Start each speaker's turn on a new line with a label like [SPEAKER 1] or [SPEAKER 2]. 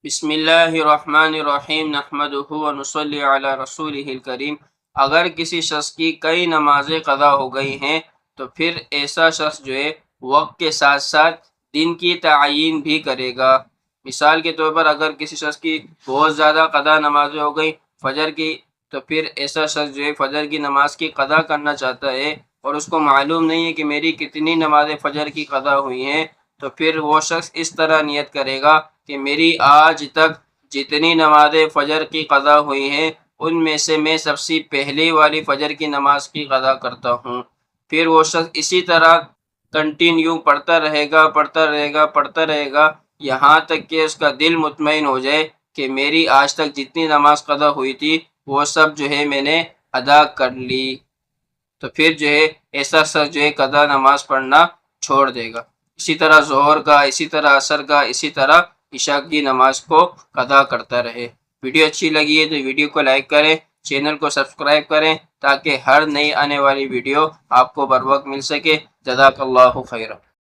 [SPEAKER 1] بسم اللہ الرحمن الرحیم نحمدہ ونصلی علی رسولہ الکریم۔ اگر کسی شخص کی کئی نمازیں قضا ہو گئی ہیں تو پھر ایسا شخص جو ہے وقت کے ساتھ ساتھ دن کی تعیین بھی کرے گا۔ مثال کے طور پر اگر کسی شخص کی بہت زیادہ قضا نمازیں ہو گئی فجر کی، تو پھر ایسا شخص جو ہے فجر کی نماز کی قضا کرنا چاہتا ہے اور اس کو معلوم نہیں ہے کہ میری کتنی نمازیں فجر کی قضا ہوئی ہیں، تو پھر وہ شخص اس طرح نیت کرے گا کہ میری آج تک جتنی نمازیں فجر کی قضا ہوئی ہیں ان میں سے میں سب سے پہلی والی فجر کی نماز کی قضا کرتا ہوں۔ پھر وہ شخص اسی طرح کنٹینیو پڑھتا رہے گا یہاں تک کہ اس کا دل مطمئن ہو جائے کہ میری آج تک جتنی نماز قضا ہوئی تھی وہ سب جو ہے میں نے ادا کر لی، تو پھر جو ہے ایسا شخص جو ہے قضا نماز پڑھنا چھوڑ دے گا۔ اسی طرح ظہر کا، اسی طرح عصر کا، اسی طرح عشاء کی نماز کو قضا کرتا رہے۔ ویڈیو اچھی لگی ہے تو ویڈیو کو لائک کریں، چینل کو سبسکرائب کریں تاکہ ہر نئی آنے والی ویڈیو آپ کو بر وقت مل سکے۔ جزاک اللہ خیرا۔